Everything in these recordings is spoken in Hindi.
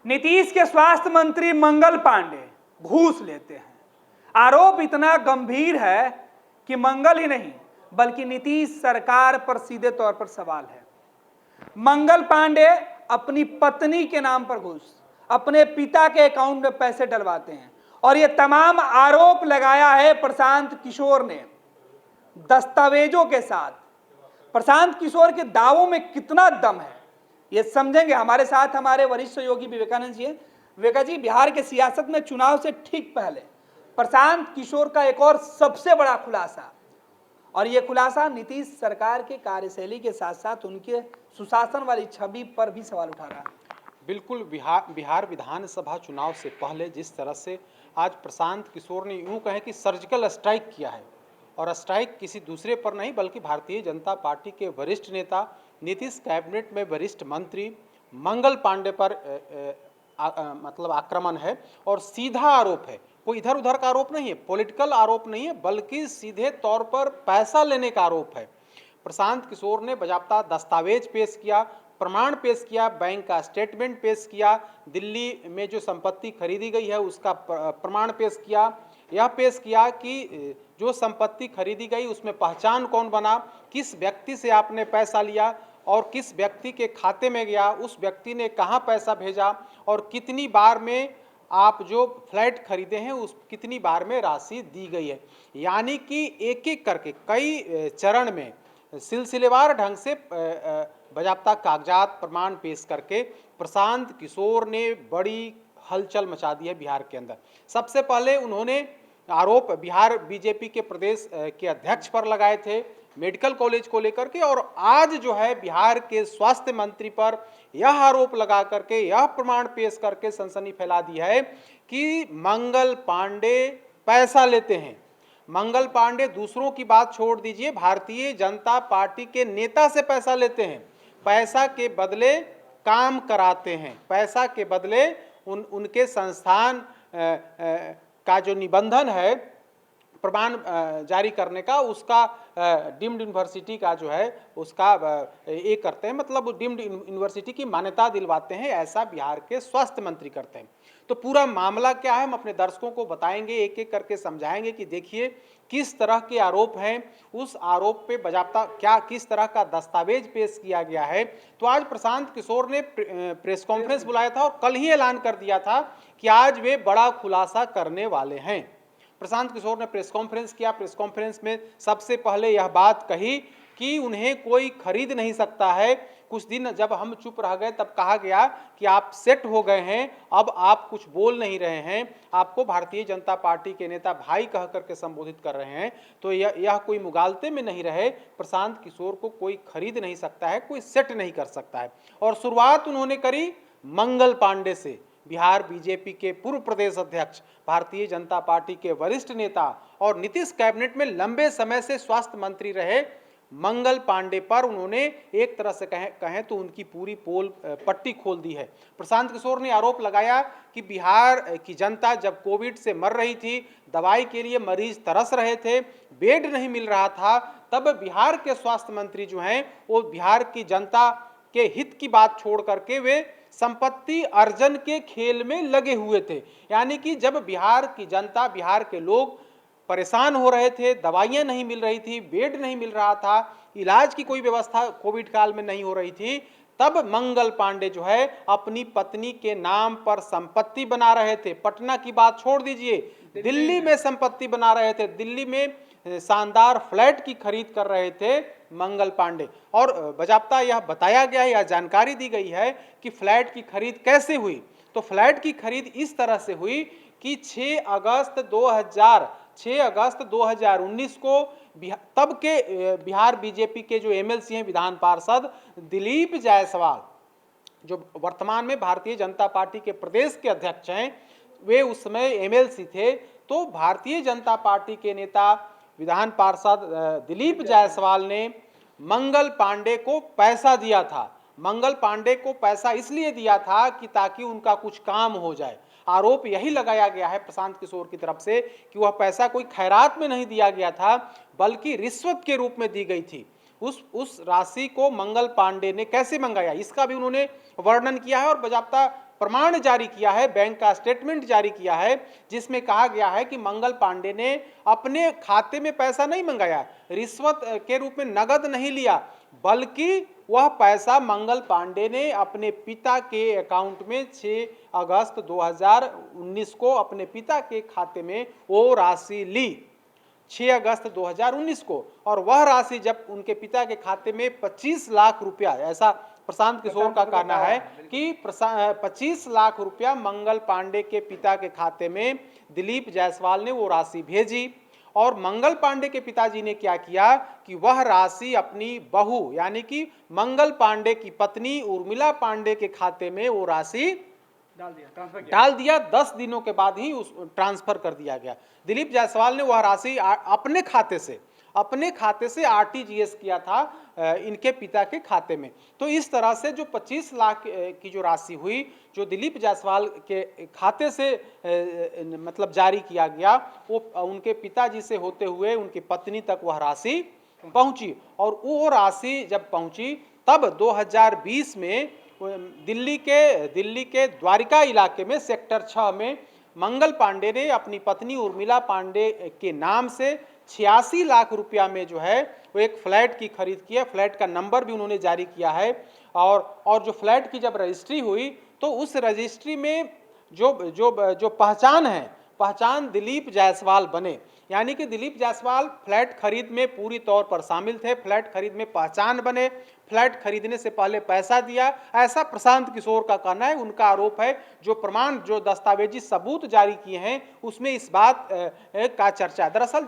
नीतीश के स्वास्थ्य मंत्री मंगल पांडे घूस लेते हैं। आरोप इतना गंभीर है कि मंगल ही नहीं बल्कि नीतीश सरकार पर सीधे तौर पर सवाल है। मंगल पांडे अपनी पत्नी के नाम पर घूस, अपने पिता के अकाउंट में पैसे डलवाते हैं और ये तमाम आरोप लगाया है प्रशांत किशोर ने दस्तावेजों के साथ। प्रशांत किशोर के दावों में कितना दम है ये समझेंगे। हमारे साथ हमारे वरिष्ठ सहयोगी विवेकानंद जी हैं। विवेका जी, बिहार के सियासत में चुनाव से ठीक पहले प्रशांत किशोर का एक और सबसे बड़ा खुलासा, और यह खुलासा नीतीश सरकार के कार्यशैली के साथ साथ उनके सुशासन वाली छवि पर भी सवाल उठा रहा है। बिल्कुल, बिहार विधानसभा चुनाव से पहले जिस तरह से आज प्रशांत किशोर ने यूं कहे कि सर्जिकल स्ट्राइक किया है, और स्ट्राइक किसी दूसरे पर नहीं बल्कि भारतीय जनता पार्टी के वरिष्ठ नेता, नीतीश कैबिनेट में वरिष्ठ मंत्री मंगल पांडे पर मतलब आक्रमण है। और सीधा आरोप है, कोई इधर उधर का आरोप नहीं है, पॉलिटिकल आरोप नहीं है, बल्कि सीधे तौर पर पैसा लेने का आरोप है। प्रशांत किशोर ने बाकायदा दस्तावेज पेश किया, प्रमाण पेश किया, बैंक का स्टेटमेंट पेश किया, दिल्ली में जो संपत्ति खरीदी गई है उसका प्रमाण पेश किया। यह पेश किया कि जो संपत्ति खरीदी गई उसमें पहचान कौन बना, किस व्यक्ति से आपने पैसा लिया और किस व्यक्ति के खाते में गया, उस व्यक्ति ने कहाँ पैसा भेजा और कितनी बार में आप जो फ्लैट खरीदे हैं उस कितनी बार में राशि दी गई है। यानी कि एक एक करके कई चरण में सिलसिलेवार ढंग से बाकायदा कागजात प्रमाण पेश करके प्रशांत किशोर ने बड़ी हलचल मचा दी है बिहार के अंदर। सबसे पहले उन्होंने आरोप बिहार बीजेपी के प्रदेश के अध्यक्ष पर लगाए थे मेडिकल कॉलेज को लेकर के, और आज जो है बिहार के स्वास्थ्य मंत्री पर यह आरोप लगा करके, यह प्रमाण पेश करके सनसनी फैला दी है कि मंगल पांडे पैसा लेते हैं। मंगल पांडे दूसरों की बात छोड़ दीजिए, भारतीय जनता पार्टी के नेता से पैसा लेते हैं, पैसा के बदले काम कराते हैं, पैसा के बदले उनके संस्थान का जो निबंधन है प्रमाण जारी करने का, उसका डीम्ड यूनिवर्सिटी का जो है उसका ये करते हैं, मतलब डीम्ड यूनिवर्सिटी की मान्यता दिलवाते हैं। ऐसा बिहार के स्वास्थ्य मंत्री करते हैं। तो पूरा मामला क्या है हम अपने दर्शकों को बताएंगे, एक एक करके समझाएंगे कि देखिए किस तरह के आरोप हैं, उस आरोप पे बाकायदा क्या किस तरह का दस्तावेज पेश किया गया है। तो आज प्रशांत किशोर ने प्रेस कॉन्फ्रेंस बुलाया था और कल ही ऐलान कर दिया था कि आज वे बड़ा खुलासा करने वाले हैं। प्रशांत किशोर ने प्रेस कॉन्फ्रेंस किया। प्रेस कॉन्फ्रेंस में सबसे पहले यह बात कही कि उन्हें कोई खरीद नहीं सकता है। कुछ दिन जब हम चुप रह गए तब कहा गया कि आप सेट हो गए हैं, अब आप कुछ बोल नहीं रहे हैं, आपको भारतीय जनता पार्टी के नेता भाई कह करके संबोधित कर रहे हैं। तो यह कोई मुगालते में नहीं रहे, प्रशांत किशोर को कोई खरीद नहीं सकता है, कोई सेट नहीं कर सकता है। और शुरुआत उन्होंने करी मंगल पांडे से, बिहार बीजेपी के पूर्व प्रदेश अध्यक्ष, भारतीय जनता पार्टी के वरिष्ठ नेता और नीतीश कैबिनेट में लंबे समय से स्वास्थ्य मंत्री रहे मंगल पांडे पर उन्होंने एक तरह से कहें तो उनकी पूरी पोल पट्टी खोल दी है। प्रशांत किशोर ने आरोप लगाया कि बिहार की जनता जब कोविड से मर रही थी, दवाई के लिए मरीज तरस रहे थे, बेड नहीं मिल रहा था, तब बिहार के स्वास्थ्य मंत्री जो हैं वो बिहार की जनता के हित की बात छोड़ करके वे संपत्ति अर्जन के खेल में लगे हुए थे। यानी कि जब बिहार की जनता, बिहार के लोग परेशान हो रहे थे, दवाइयां नहीं मिल रही थी, बेड नहीं मिल रहा था, इलाज की कोई व्यवस्था कोविड काल में नहीं हो रही थी, तब मंगल पांडे जो है अपनी पत्नी के नाम पर संपत्ति बना रहे थे। पटना की बात छोड़ दीजिए, दिल्ली में संपत्ति बना रहे थे, दिल्ली में शानदार फ्लैट की खरीद कर रहे थे मंगल पांडे। और बाकायदा यह बताया गया है, यह जानकारी दी गई है कि फ्लैट की खरीद कैसे हुई। तो फ्लैट की खरीद इस तरह से हुई कि 6 अगस्त 2019 को तब के बिहार बीजेपी के जो एमएलसी हैं, विधान पार्षद दिलीप जायसवाल, जो वर्तमान में भारतीय जनता पार्टी के प्रदेश के अध्यक्ष हैं, वे उस समय एमएलसी थे। तो भारतीय जनता पार्टी के नेता विधान पार्षद दिलीप जायसवाल ने मंगल पांडे को पैसा दिया था। मंगल पांडे को पैसा इसलिए दिया था कि ताकि उनका कुछ काम हो जाए। आरोप यही लगाया गया है प्रशांत किशोर की तरफ से कि वह पैसा कोई खैरात में नहीं दिया गया था, बल्कि रिश्वत के रूप में दी गई थी। उस राशि को मंगल पांडे ने कैसे मंगाया, इसका भी उन्होंने वर्णन किया है और बाकायदा प्रमाण जारी किया है, बैंक का स्टेटमेंट जारी किया है, जिसमें कहा गया है कि मंगल पांडे ने अपने खाते में पैसा नहीं मंगाया, रिश्वत के रूप में नगद नहीं लिया, बल्कि वह पैसा मंगल पांडे ने अपने पिता के अकाउंट में 6 अगस्त 2019 को अपने पिता के खाते में वो राशि ली, 6 अगस्त 2019 को। और वह राशि जब उनके पिता के खाते में 25 लाख रुपया, ऐसा प्रशांत किशोर का कहना है कि 25 लाख रुपया मंगल पांडे के पिता के खाते में दिलीप जायसवाल ने वो राशि भेजी। और मंगल पांडे के पिताजी ने क्या किया कि वह राशि अपनी बहू यानी कि मंगल पांडे की पत्नी उर्मिला पांडे के खाते में वो राशि डाल दिया। 10 दिनों के बाद ही उस ट्रांसफर कर दिया गया। दिलीप जायसवाल ने वह राशि अपने खाते से आरटीजीएस किया था इनके पिता के खाते में। तो इस तरह से जो 25 लाख की जो राशि हुई, जो दिलीप जायसवाल के खाते से मतलब जारी किया गया, वो उनके पिताजी से होते हुए उनकी पत्नी तक वह राशि पहुंची। और वो राशि जब पहुंची तब 2020 में दिल्ली के द्वारिका इलाके में सेक्टर 6 में मंगल पांडे ने अपनी पत्नी उर्मिला पांडे के नाम से 86 लाख रुपया में जो है वो एक फ्लैट की खरीद की है। फ्लैट का नंबर भी उन्होंने जारी किया है। और जो फ्लैट की जब रजिस्ट्री हुई तो उस रजिस्ट्री में जो पहचान दिलीप जायसवाल बने, यानी कि दिलीप जायसवाल फ्लैट खरीद में पूरी तौर पर शामिल थे, फ्लैट खरीद में पहचान बने, फ्लैट खरीदने से पहले पैसा दिया, ऐसा प्रशांत किशोर का कहना है। उनका आरोप है जो प्रमाण, जो दस्तावेजी सबूत जारी किए हैं उसमें इस बात का चर्चा है। दरअसल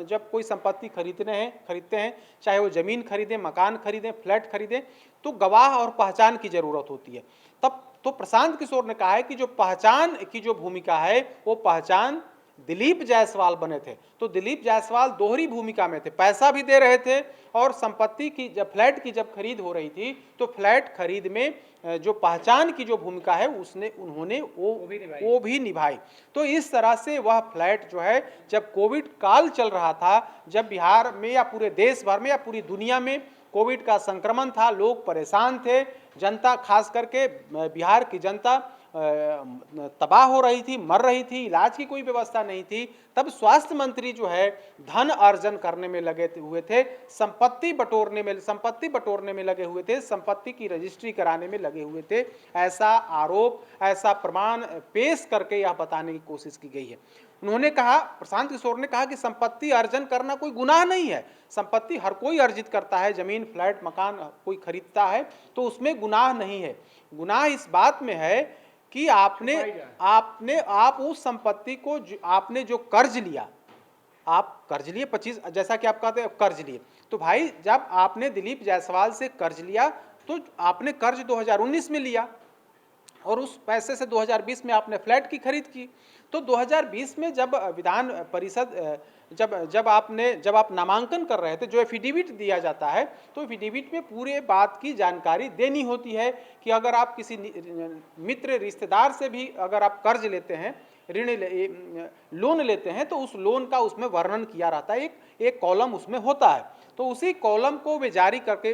जब कोई संपत्ति खरीदते हैं, चाहे वो जमीन खरीदें, मकान खरीदें, फ्लैट खरीदें, तो गवाह और पहचान की जरूरत होती है। तब तो प्रशांत किशोर ने कहा है कि जो पहचान की जो भूमिका है वो पहचान दिलीप जायसवाल बने थे। तो दिलीप जायसवाल दोहरी भूमिका में थे, पैसा भी दे रहे थे और संपत्ति की जब फ्लैट की जब खरीद हो रही थी तो फ्लैट खरीद में जो पहचान की जो भूमिका है उन्होंने वो भी निभाई। तो इस तरह से वह फ्लैट जो है, जब कोविड काल चल रहा था, जब बिहार में या पूरे देश भर में या पूरी दुनिया में कोविड का संक्रमण था, लोग परेशान थे, जनता खास करके बिहार की जनता तबाह हो रही थी, मर रही थी, इलाज की कोई व्यवस्था नहीं थी, तब स्वास्थ्य मंत्री जो है धन अर्जन करने में लगे हुए थे, संपत्ति बटोरने में लगे हुए थे, संपत्ति की रजिस्ट्री कराने में लगे हुए थे। ऐसा आरोप, ऐसा प्रमाण पेश करके यह बताने की कोशिश की गई है। उन्होंने कहा, प्रशांत किशोर ने कहा कि संपत्ति अर्जन करना कोई गुनाह नहीं है, संपत्ति हर कोई अर्जित करता है, जमीन, फ्लैट, मकान कोई खरीदता है तो उसमें गुनाह नहीं है। गुनाह इस बात में है कि आप उस संपत्ति को आपने जो कर्ज लिया, आप कर्ज लिए 25, जैसा कि आप कहते हैं कर्ज लिए, तो भाई जब आपने दिलीप जायसवाल से कर्ज लिया तो आपने कर्ज 2019 में लिया और उस पैसे से 2020 में आपने फ्लैट की खरीद की। तो 2020 में जब विधान परिषद जब आप नामांकन कर रहे थे, जो एफिडेविट दिया जाता है, तो एफिडेविट में पूरे बात की जानकारी देनी होती है कि अगर आप किसी मित्र रिश्तेदार से भी अगर आप कर्ज लेते हैं, लोन लेते हैं, तो उस लोन का उसमें वर्णन किया रहता है, एक कॉलम उसमें होता है। तो उसी कॉलम को वे जारी करके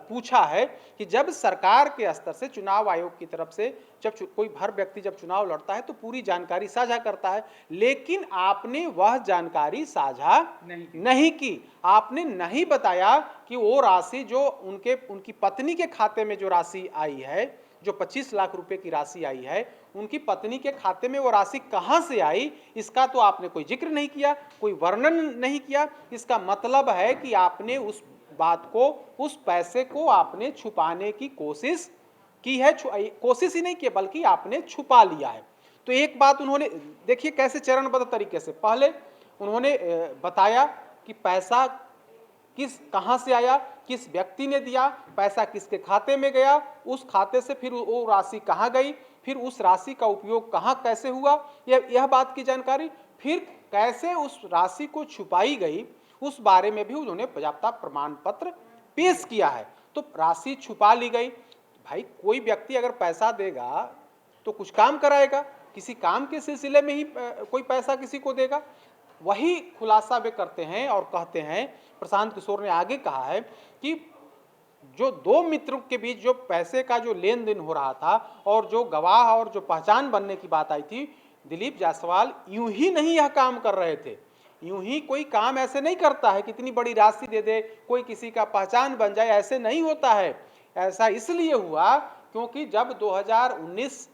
पूछा है कि जब सरकार के स्तर से, चुनाव आयोग की तरफ से, जब कोई हर व्यक्ति जब चुनाव लड़ता है तो पूरी जानकारी साझा करता है, लेकिन आपने वह जानकारी साझा नहीं की। आपने नहीं बताया कि वो राशि जो उनकी पत्नी के खाते में जो राशि आई है, जो 25 लाख रुपए की राशि आई है, उनकी पत्नी के खाते में वो राशि कहां से आई, इसका तो आपने कोई जिक्र नहीं किया, कोई वर्णन नहीं किया। इसका मतलब है कि आपने उस बात को, उस पैसे को आपने छुपाने की कोशिश की है, कोशिश ही नहीं की बल्कि आपने छुपा लिया है। तो एक बात उन्होंने, देखिए कैसे चरणबद्ध तरीके से, पहले उन्होंने बताया कि पैसा कहां से आया, किस व्यक्ति ने दिया, पैसा किसके खाते में गया, उस खाते से फिर वो राशि कहां गई, फिर उस राशि का उपयोग कहां कैसे हुआ, यह बात की जानकारी, फिर कैसे उस राशि को छुपाई गई, उस बारे में भी उन्होंने पर्याप्त प्रमाण पत्र पेश किया है। तो राशि छुपा ली गई। भाई कोई व्यक्ति अगर पैसा देगा तो कुछ काम कराएगा, किसी काम के सिलसिले में ही कोई पैसा किसी को देगा। वही खुलासा वे करते हैं और कहते हैं, प्रशांत किशोर ने आगे कहा है कि जो दो मित्रों के बीच जो पैसे का जो लेन देन हो रहा था और जो गवाह और जो पहचान बनने की बात आई थी, दिलीप जायसवाल यूं ही नहीं यह काम कर रहे थे। यूं ही कोई काम ऐसे नहीं करता है, कितनी बड़ी राशि दे दे कोई किसी का पहचान बन जाए, ऐसे नहीं होता है। ऐसा इसलिए हुआ क्योंकि जब 2019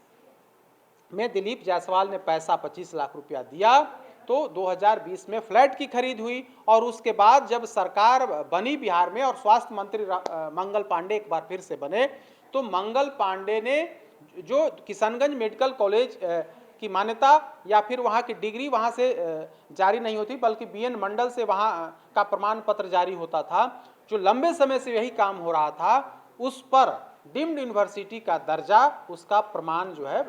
में दिलीप जायसवाल ने पैसा 25 लाख रुपया दिया तो 2020 में फ्लैट की खरीद हुई और उसके बाद जब सरकार बनी बिहार में और स्वास्थ्य मंत्री मंगल पांडे एक बार फिर से बने, तो मंगल पांडे ने जो किशनगंज मेडिकल कॉलेज की मान्यता या फिर वहाँ की डिग्री वहाँ से जारी नहीं होती बल्कि बीएन मंडल से वहाँ का प्रमाण पत्र जारी होता था, जो लंबे समय से यही काम हो रहा था, उस पर डीम्ड यूनिवर्सिटी का दर्जा, उसका प्रमाण जो है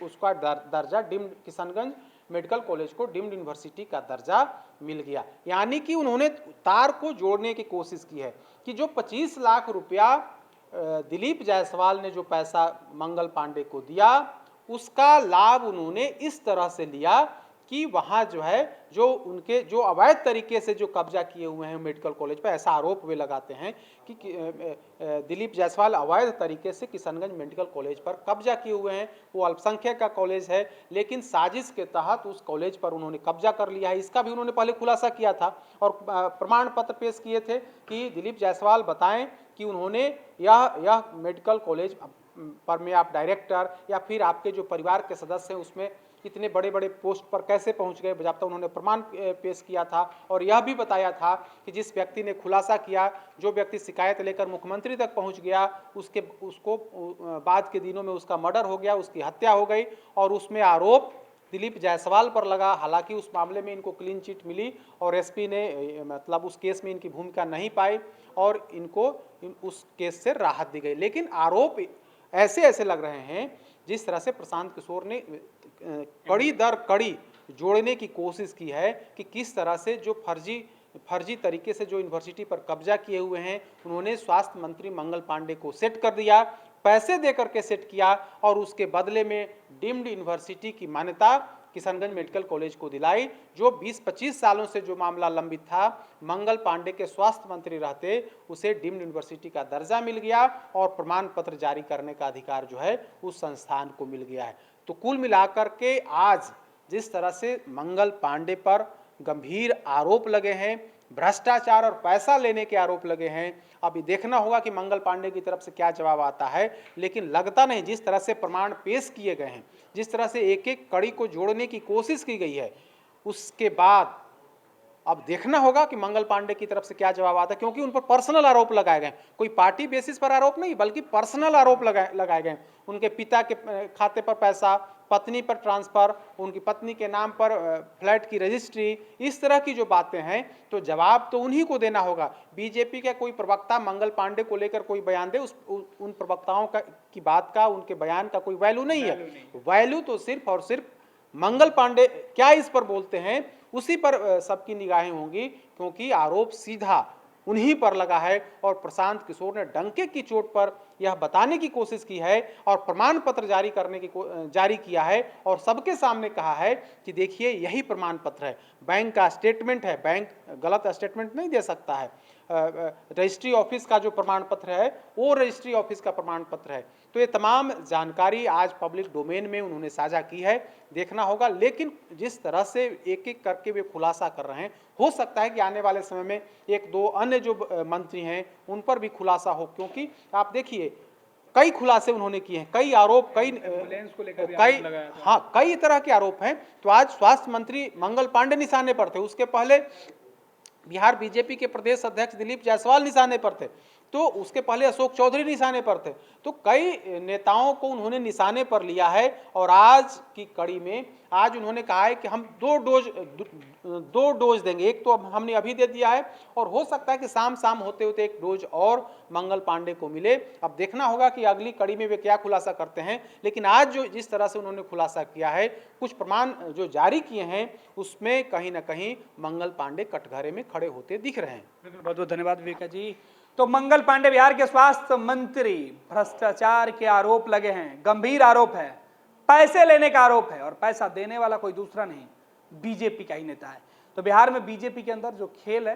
उसका दर्जा डीम्ड किशनगंज मेडिकल कॉलेज को डीम्ड यूनिवर्सिटी का दर्जा मिल गया। यानी कि उन्होंने तार को जोड़ने की कोशिश की है कि जो 25 लाख रुपया दिलीप जायसवाल ने जो पैसा मंगल पांडे को दिया, उसका लाभ उन्होंने इस तरह से लिया कि वहाँ जो है जो उनके जो अवैध तरीके से जो कब्जा किए हुए हैं मेडिकल कॉलेज पर, ऐसा आरोप वे लगाते हैं कि दिलीप जायसवाल अवैध तरीके से किशनगंज मेडिकल कॉलेज पर कब्जा किए हुए हैं। वो अल्पसंख्यक का कॉलेज है लेकिन साजिश के तहत उस कॉलेज पर उन्होंने कब्जा कर लिया है। इसका भी उन्होंने पहले खुलासा किया था और प्रमाण पत्र पेश किए थे कि दिलीप जायसवाल बताएं कि उन्होंने यह मेडिकल कॉलेज पर में आप डायरेक्टर या फिर आपके जो परिवार के सदस्य हैं उसमें इतने बड़े बड़े पोस्ट पर कैसे पहुंच गए, बजाबता उन्होंने प्रमाण पेश किया था और यह भी बताया था कि जिस व्यक्ति ने खुलासा किया, जो व्यक्ति शिकायत लेकर मुख्यमंत्री तक पहुंच गया, उसको बाद के दिनों में उसका मर्डर हो गया, उसकी हत्या हो गई और उसमें आरोप दिलीप जायसवाल पर लगा। हालांकि उस मामले में इनको क्लीन चिट मिली और एसपी ने मतलब उस केस में इनकी भूमिका नहीं पाई और इनको उस केस से राहत दी गई। लेकिन आरोप ऐसे लग रहे हैं जिस तरह से प्रशांत किशोर ने कड़ी दर कड़ी जोड़ने की कोशिश की है कि किस तरह से जो फर्जी तरीके से जो यूनिवर्सिटी पर कब्जा किए हुए हैं, उन्होंने स्वास्थ्य मंत्री मंगल पांडे को सेट कर दिया, पैसे देकर के सेट किया और उसके बदले में डीम्ड यूनिवर्सिटी की मान्यता किशनगंज मेडिकल कॉलेज को दिलाई। जो 20-25 सालों से जो मामला लंबित था, मंगल पांडे के स्वास्थ्य मंत्री रहते उसे डीम्ड यूनिवर्सिटी का दर्जा मिल गया और प्रमाण पत्र जारी करने का अधिकार जो है उस संस्थान को मिल गया है। तो कुल मिलाकर के आज जिस तरह से मंगल पांडे पर गंभीर आरोप लगे हैं, भ्रष्टाचार और पैसा लेने के आरोप लगे हैं, अभी देखना होगा कि मंगल पांडे की तरफ से क्या जवाब आता है। लेकिन लगता नहीं, जिस तरह से प्रमाण पेश किए गए हैं, जिस तरह से एक एक कड़ी को जोड़ने की कोशिश की गई है, उसके बाद अब देखना होगा कि मंगल पांडे की तरफ से क्या जवाब आता है, क्योंकि उन पर पर्सनल आरोप लगाए गए, कोई पार्टी बेसिस पर आरोप नहीं बल्कि पर्सनल आरोप लगाए गए। उनके पिता के खाते पर पैसा, पत्नी पर ट्रांसफर, उनकी पत्नी के नाम पर फ्लैट की रजिस्ट्री, इस तरह की जो बातें हैं, तो जवाब तो उन्हीं को देना होगा। बीजेपी का कोई प्रवक्ता मंगल पांडे को लेकर कोई बयान दे, उन प्रवक्ताओं की बात का, उनके बयान का कोई वैल्यू नहीं है। वैल्यू तो सिर्फ और सिर्फ मंगल पांडे क्या इस पर बोलते हैं उसी पर सबकी निगाहें होंगी, क्योंकि आरोप सीधा उन्हीं पर लगा है और प्रशांत किशोर ने डंके की चोट पर यह बताने की कोशिश की है और प्रमाण पत्र जारी किया है और सबके सामने कहा है कि देखिए यही प्रमाण पत्र है, बैंक का स्टेटमेंट है, बैंक गलत स्टेटमेंट नहीं दे सकता है, रजिस्ट्री ऑफिस का जो प्रमाण पत्र है वो रजिस्ट्री ऑफिस का प्रमाण पत्र है। तो ये तमाम जानकारी आज पब्लिक डोमेन में उन्होंने साझा की है, देखना होगा। लेकिन जिस तरह से एक एक करके वे खुलासा कर रहे हैं, हो सकता है कि आने वाले समय में एक दो अन्य जो मंत्री हैं उन पर भी खुलासा हो, क्योंकि आप देखिए कई खुलासे उन्होंने किए हैं, कई आरोप, कई तरह के आरोप हैं। तो आज स्वास्थ्य मंत्री मंगल पांडे निशाने पर थे, उसके पहले बिहार बीजेपी के प्रदेश अध्यक्ष दिलीप जायसवाल निशाने पर थे, तो उसके पहले अशोक चौधरी निशाने पर थे। तो कई नेताओं को उन्होंने निशाने पर लिया है और आज की कड़ी में आज उन्होंने कहा है कि हम दो डोज देंगे, एक तो हमने अभी दे दिया है और हो सकता है कि शाम होते होते एक डोज और मंगल पांडे को मिले। अब देखना होगा कि अगली कड़ी में वे क्या खुलासा करते हैं। लेकिन आज जो जिस तरह से उन्होंने खुलासा किया है, कुछ प्रमाण जो जारी किए हैं, उसमें कहीं ना कहीं मंगल पांडे कटघरे में खड़े होते दिख रहे हैं। बहुत बहुत धन्यवाद विवेका जी। तो मंगल पांडे बिहार के स्वास्थ्य मंत्री, भ्रष्टाचार के आरोप लगे हैं, गंभीर आरोप है, पैसे लेने का आरोप है और पैसा देने वाला कोई दूसरा नहीं, बीजेपी का ही नेता है। तो बिहार में बीजेपी के अंदर जो खेल है,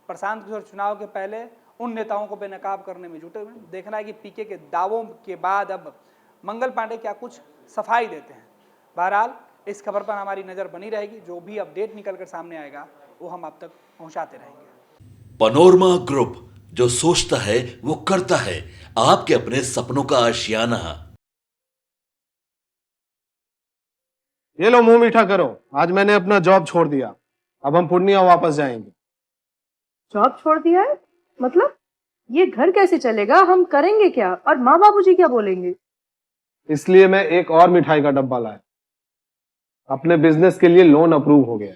प्रशांत किशोर चुनाव के पहले उन नेताओं को बेनकाब करने में जुटे हुए हैं। देखना है कि पीके के दावों के बाद अब मंगल पांडे क्या कुछ सफाई देते हैं। बहरहाल इस खबर पर हमारी नजर बनी रहेगी, जो भी अपडेट निकल कर सामने आएगा वो हम आप तक पहुंचाते रहेंगे। पनोरमा ग्रुप, जो सोचता है वो करता है, आपके अपने सपनों का आशियाना। ये लो मुंह मीठा करो, आज मैंने अपना जॉब छोड़ दिया, अब हम पूर्णिया वापस जाएंगे। जॉब छोड़ दिया है? मतलब ये घर कैसे चलेगा? हम करेंगे क्या? और माँ बाबूजी क्या बोलेंगे? इसलिए मैं एक और मिठाई का डब्बा लाया। अपने बिजनेस के लिए लोन अप्रूव हो गया।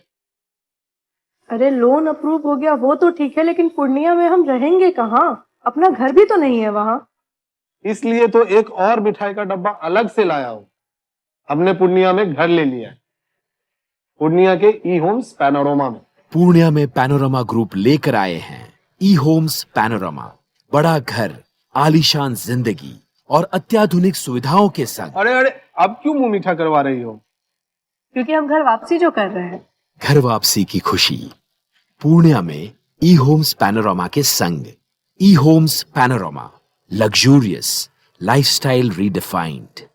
अरे लोन अप्रूव हो गया वो तो ठीक है, लेकिन पूर्णिया में हम रहेंगे कहाँ? अपना घर भी तो नहीं है वहाँ। इसलिए तो एक और मिठाई का डब्बा अलग से लाया हूँ। हमने पूर्णिया में घर ले लिया है, पूर्णिया के ई होम्स पैनोरमा में। पूर्णिया में पैनोरमा ग्रुप लेकर आए हैं ई होम्स पैनोरमा। बड़ा घर, आलीशान जिंदगी और अत्याधुनिक सुविधाओं के संग। अरे अरे, अब क्यों मुंह मीठा करवा रही हो? क्योंकि हम घर वापसी जो कर रहे हैं। घर वापसी की खुशी पूर्णिया में ई होम्स पैनोरमा के संग। E Homes Panorama, luxurious lifestyle redefined.